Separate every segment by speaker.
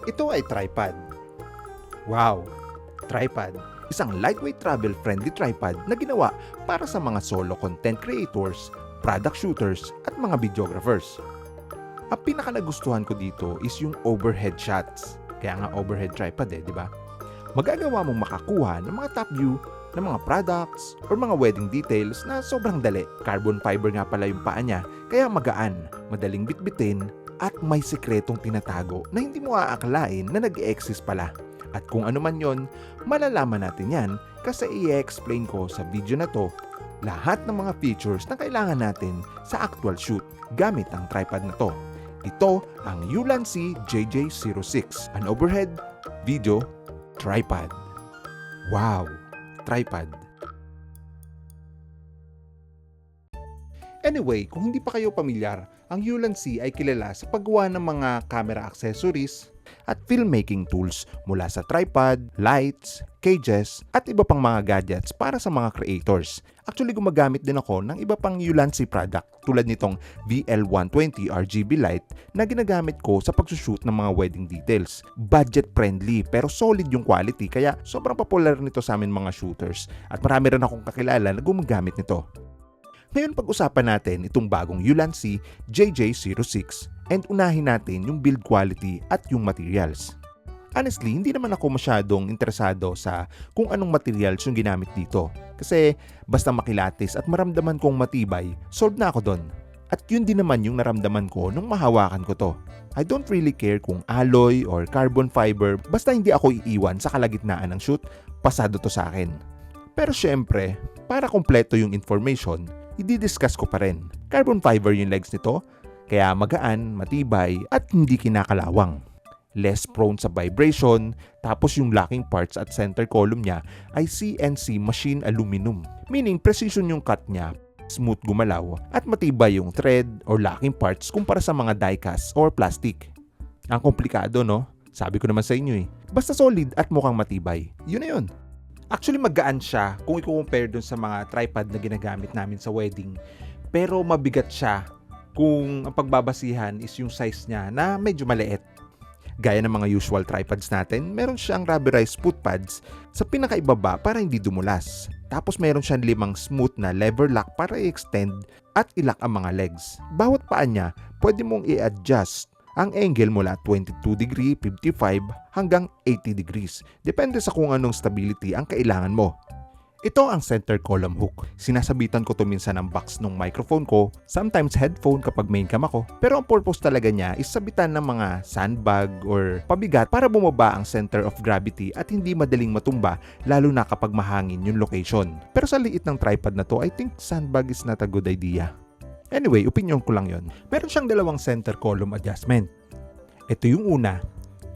Speaker 1: Ito ay tripod. Wow! Tripod. Isang lightweight travel-friendly tripod na ginawa para sa mga solo content creators, product shooters, at mga videographers. Ang pinaka nagustuhan ko dito is yung overhead shots. Kaya nga overhead tripod di ba? Magagawa mong makakuha ng mga top view ng mga products or mga wedding details na sobrang dali. Carbon fiber nga pala yung paa niya, kaya magaan, madaling bitbitin, at may sekretong tinatago na hindi mo aakalain na nag-e-exist pala. At kung ano man yon, malalaman natin yan kasi i-explain ko sa video na to lahat ng mga features na kailangan natin sa actual shoot gamit ang tripod na to. Ito ang Ulanzi JJ06, an overhead video tripod. Wow! Tripod. Anyway, kung hindi pa kayo pamilyar, ang Ulanzi ay kilala sa paggawa ng mga camera accessories at filmmaking tools mula sa tripod, lights, cages, at iba pang mga gadgets para sa mga creators. Actually, gumagamit din ako ng iba pang Ulanzi product tulad nitong VL120 RGB light na ginagamit ko sa pagsushoot ng mga wedding details. Budget friendly pero solid yung quality kaya sobrang popular nito sa amin mga shooters at marami rin akong kakilala na gumagamit nito. Ngayon pag-usapan natin itong bagong Ulanzi JJ06 and unahin natin yung build quality at yung materials. Honestly, hindi naman ako masyadong interesado sa kung anong materials yung ginamit dito. Kasi basta makilatis at maramdaman kong matibay, sold na ako doon. At yun din naman yung naramdaman ko nung mahawakan ko to. I don't really care kung alloy or carbon fiber, basta hindi ako iiwan sa kalagitnaan ng shoot, pasado to sa akin. Pero syempre, para kompleto yung information, i-discuss ko pa rin. Carbon fiber yung legs nito, kaya magaan, matibay, at hindi kinakalawang. Less prone sa vibration, tapos yung locking parts at center column niya ay CNC machine aluminum. Meaning precision yung cut niya, smooth gumalaw, at matibay yung thread or locking parts kumpara sa mga die-cast or plastic. Ang komplikado no? Sabi ko naman sa inyo Basta solid at mukhang matibay. Yun na yun. Actually magaan siya kung i-compare dun sa mga tripod na ginagamit namin sa wedding. Pero mabigat siya kung ang pagbabasihan is yung size niya na medyo maliit. Gaya ng mga usual tripods natin, meron siyang rubberized foot pads sa pinakaibaba para hindi dumulas. Tapos meron siyang 5 smooth na lever lock para i-extend at i-lock ang mga legs. Bawat paa niya, pwede mong i-adjust ang angle mula 22 degree, 55 hanggang 80 degrees. Depende sa kung anong stability ang kailangan mo. Ito ang center column hook. Sinasabitan ko to minsan ng box ng microphone ko, sometimes headphone kapag main cam ako. Pero ang purpose talaga niya is sabitan ng mga sandbag or pabigat para bumaba ang center of gravity at hindi madaling matumba lalo na kapag mahangin yung location. Pero sa liit ng tripod na to, I think sandbag is not a good idea. Anyway, opinion ko lang yon. Meron siyang 2 center column adjustment. Ito yung una.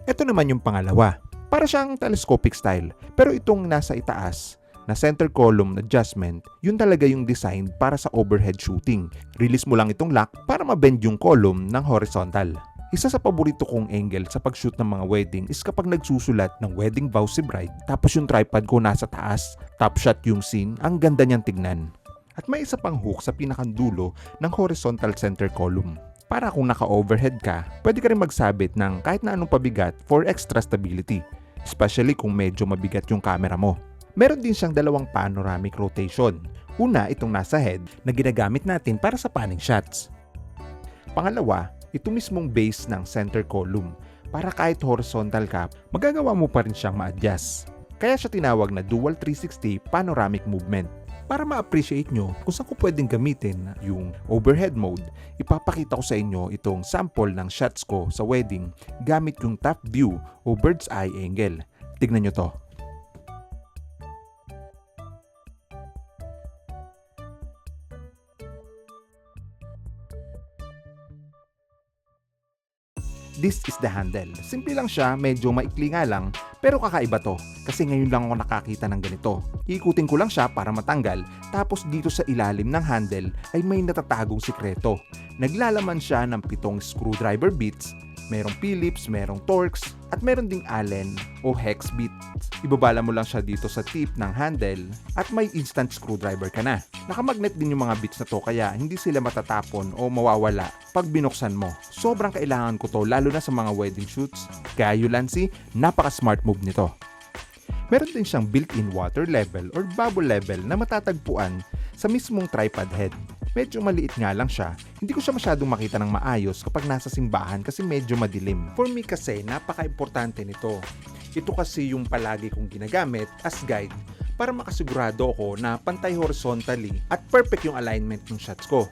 Speaker 1: Ito naman yung pangalawa. Para siyang telescopic style. Pero itong nasa itaas na center column adjustment, yun talaga yung design para sa overhead shooting. Release mo lang itong lock para ma-bend yung column ng horizontal. Isa sa paborito kong angle sa pag-shoot ng mga wedding is kapag nagsusulat ng wedding vows si bride, tapos yung tripod ko nasa taas, top shot yung scene, ang ganda niyang tignan. At may isa pang hook sa pinakandulo ng horizontal center column. Para kung naka-overhead ka, pwede ka rin magsabit ng kahit na anong pabigat for extra stability, especially kung medyo mabigat yung camera mo. Meron din siyang 2 panoramic rotation. Una, itong nasa head na ginagamit natin para sa panning shots. Pangalawa, ito mismong base ng center column para kahit horizontal ka, magagawa mo pa rin siyang ma-adjust. Kaya siya tinawag na Dual 360 Panoramic Movement. Para ma-appreciate nyo kung saan ko pwedeng gamitin yung overhead mode, ipapakita ko sa inyo itong sample ng shots ko sa wedding gamit yung top view o bird's eye angle. Tignan nyo to. This is the handle. Simple lang siya, medyo maikli nga lang, pero kakaiba to. Kasi ngayon lang ako nakakita ng ganito. Ikutin ko lang siya para matanggal, tapos dito sa ilalim ng handle ay may natatagong sikreto. Naglalaman siya ng 7 screwdriver bits merong Phillips, merong Torx, at meron ding Allen o hex bit. Ibabala mo lang siya dito sa tip ng handle at may instant screwdriver ka na. Nakamagnet din yung mga bits na to kaya hindi sila matatapon o mawawala pag binuksan mo. Sobrang kailangan ko to lalo na sa mga wedding shoots. Kaya Ulanzi, napaka-smart move nito. Meron din siyang built-in water level or bubble level na matatagpuan sa mismong tripod head. Medyo maliit nga lang siya. Hindi ko siya masyadong makita ng maayos kapag nasa simbahan kasi medyo madilim. For me kasi, napaka-importante nito. Ito kasi yung palagi kong ginagamit as guide para makasigurado ako na pantay horizontally at perfect yung alignment ng shots ko.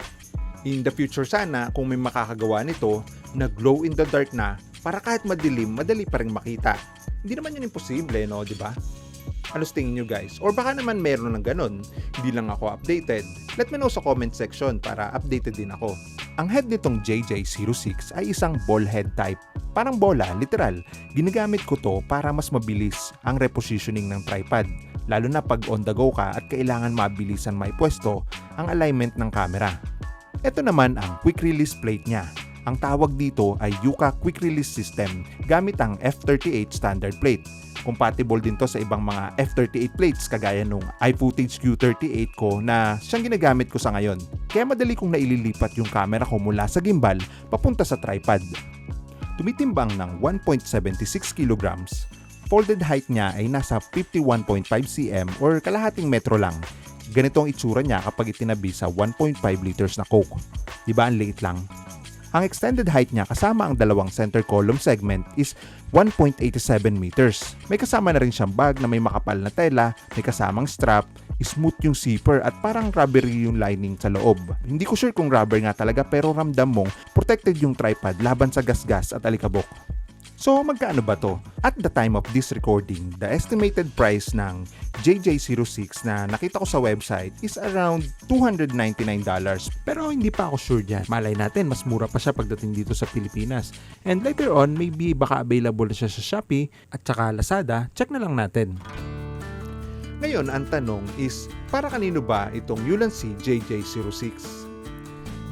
Speaker 1: In the future sana, kung may makakagawa nito, na glow in the dark na para kahit madilim, madali pa rin makita. Hindi naman yun imposible, no? Diba? Ano sa tingin nyo guys? Or baka naman meron ng ganun, hindi lang ako updated. Let me know sa comment section para updated din ako. Ang head nitong JJ06 ay isang ball head type. Parang bola, literal. Ginagamit ko to para mas mabilis ang repositioning ng tripod. Lalo na pag on the go ka at kailangan mabilisan maipwesto ang alignment ng camera. Ito naman ang quick release plate niya. Ang tawag dito ay Yuka Quick Release System gamit ang F38 standard plate. Compatible din to sa ibang mga F38 plates kagaya nung iFootage Q38 ko na siyang ginagamit ko sa ngayon. Kaya madali kong naililipat yung camera ko mula sa gimbal papunta sa tripod. Tumitimbang ng 1.76 kilograms. Folded height niya ay nasa 51.5 cm or kalahating metro lang. Ganito ang itsura niya kapag itinabi sa 1.5 liters na Coke. Diba ang liit lang? Ang extended height niya kasama ang dalawang center column segment is 1.87 meters. May kasama na rin siyang bag na may makapal na tela, may kasamang strap, smooth yung zipper at parang rubbery yung lining sa loob. Hindi ko sure kung rubber nga talaga pero ramdam mong protected yung tripod laban sa gasgas at alikabok. So magkaano ba to? At the time of this recording, the estimated price ng JJ06 na nakita ko sa website is around $299. Pero hindi pa ako sure dyan. Malay natin, mas mura pa siya pagdating dito sa Pilipinas. And later on, maybe baka available na siya sa Shopee at saka Lazada. Check na lang natin. Ngayon, ang tanong is, para kanino ba itong Ulanzi JJ06?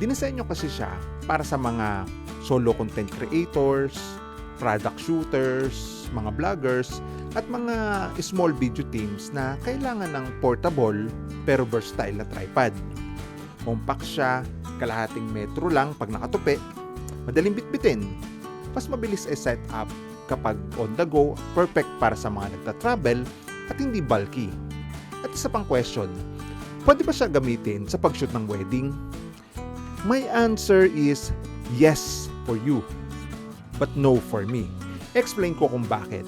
Speaker 1: Dinisenyo kasi siya para sa mga solo content creators, product shooters, mga vloggers, at mga small video teams na kailangan ng portable pero versatile na tripod. Compact siya, kalahating metro lang pag nakatupi, madaling bitbitin, mas mabilis i-set up kapag on the go, perfect para sa mga nagta-travel at hindi bulky. At isa pang question, pwede ba siya gamitin sa pag-shoot ng wedding? My answer is yes for you, but no for me. Explain ko kung bakit.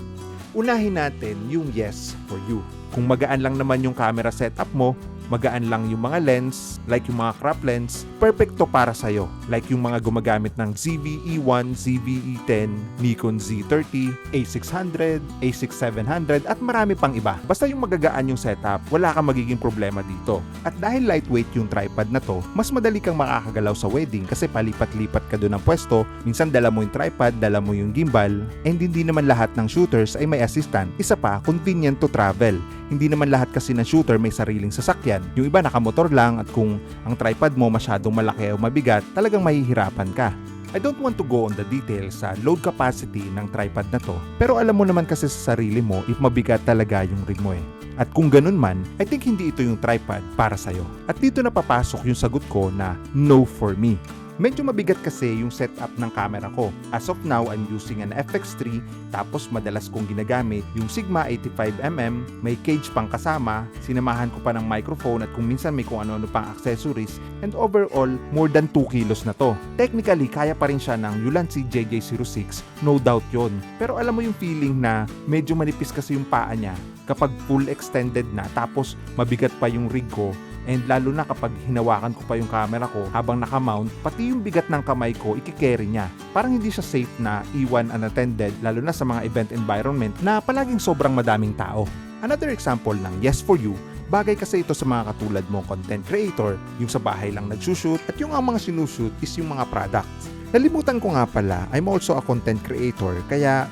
Speaker 1: Unahin natin yung yes for you. Kung magaan lang naman yung camera setup mo, magaan lang yung mga lens, like yung mga crop lens, perfect to para sa'yo. Like yung mga gumagamit ng ZV-E1, ZV-E10, Nikon Z30, A600, A6700, at marami pang iba. Basta yung magagaan yung setup, wala kang magiging problema dito. At dahil lightweight yung tripod na to, mas madali kang makakagalaw sa wedding kasi palipat-lipat ka doon ng pwesto, minsan dala mo yung tripod, dala mo yung gimbal, and hindi naman lahat ng shooters ay may assistant. Isa pa, convenient to travel. Hindi naman lahat kasi ng shooter may sariling sasakyan. Yung iba nakamotor lang at kung ang tripod mo masyadong malaki o mabigat, talagang mahihirapan ka. I don't want to go on the details sa load capacity ng tripod na to, pero alam mo naman kasi sa sarili mo if mabigat talaga yung rig mo eh. At kung ganun man, I think hindi ito yung tripod para sa'yo. At dito na papasok yung sagot ko na no for me. Medyo mabigat kasi yung setup ng camera ko. As of now, I'm using an FX3 tapos madalas kong ginagamit yung Sigma 85mm, may cage pang kasama, sinamahan ko pa ng microphone at kung minsan may kung ano-ano pang accessories and overall, more than 2 kilos na to. Technically, kaya pa rin siya ng Ulanzi JJ06, no doubt yon. Pero alam mo yung feeling na medyo manipis kasi yung paa niya kapag full extended na tapos mabigat pa yung rig ko. And lalo na kapag hinawakan ko pa yung camera ko habang nakamount, pati yung bigat ng kamay ko ikikerry niya. Parang hindi siya safe na iwan unattended lalo na sa mga event environment na palaging sobrang madaming tao. Another example ng yes for you, bagay kasi ito sa mga katulad mong content creator, yung sa bahay lang nagsushoot at yung ang mga sinushoot is yung mga products. Nalimutan ko nga pala, I'm also a content creator kaya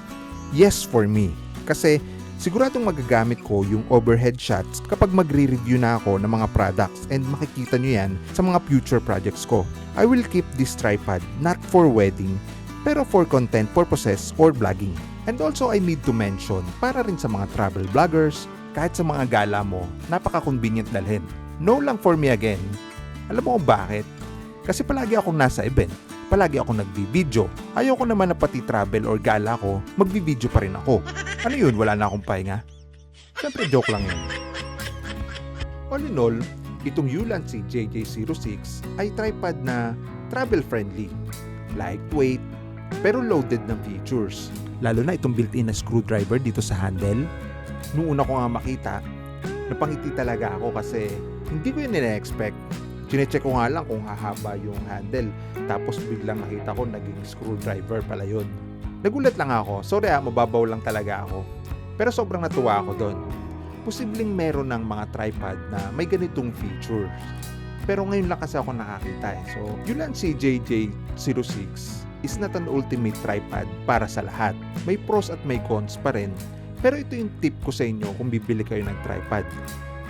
Speaker 1: yes for me. Kasi siguradong magagamit ko yung overhead shots kapag magre-review na ako ng mga products and makikita nyo yan sa mga future projects ko. I will keep this tripod not for wedding pero for content purposes or vlogging. And also I need to mention, para rin sa mga travel vloggers, kahit sa mga gala mo, napaka-convenient dalhin. No lang for me again. Alam mo kung bakit? Kasi palagi akong nasa event, palagi akong nagbi-video. Ayoko naman na pati travel or gala ko, magbi-video pa rin ako. Ano yun, wala na akong pahinga? Siyempre joke lang yun. All in all, itong Ulanzi JJ06 ay tripod na travel friendly, lightweight, pero loaded ng features. Lalo na itong built-in na screwdriver dito sa handle. Nung una ko nga makita, napangiti talaga ako kasi hindi ko yun nina-expect. Chinecheck ko nga lang kung hahaba yung handle, tapos biglang nakita ko naging screwdriver pala yun. Nagulat lang ako, sorry mababaw lang talaga ako. Pero sobrang natuwa ako doon. Posibleng meron ng mga tripod na may ganitong features. Pero ngayon lang kasi ako nakakita eh. So, Ulanzi JJ06 is not an ultimate tripod para sa lahat. May pros at may cons pa rin. Pero ito yung tip ko sa inyo kung bibili kayo ng tripod.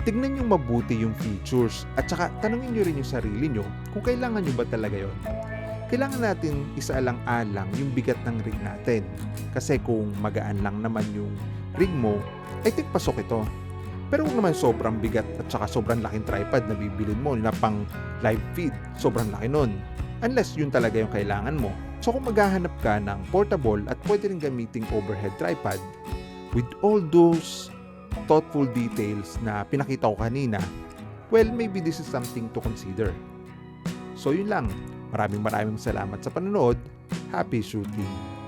Speaker 1: Tignan nyo mabuti yung features at saka tanungin nyo rin yung sarili nyo kung kailangan nyo ba talaga yon. Kailangan natin isaalang-alang yung bigat ng rig natin. Kasi kung magaan lang naman yung rig mo, I think pasok ito. Pero kung naman sobrang bigat at saka sobrang laking tripod na bibilin mo na pang live feed, sobrang laki nun. Unless yun talaga yung kailangan mo. So kung maghahanap ka ng portable at pwede rin gamiting overhead tripod, with all those thoughtful details na pinakita ko kanina, well, maybe this is something to consider. So yun lang. Maraming salamat sa panonood. Happy shooting!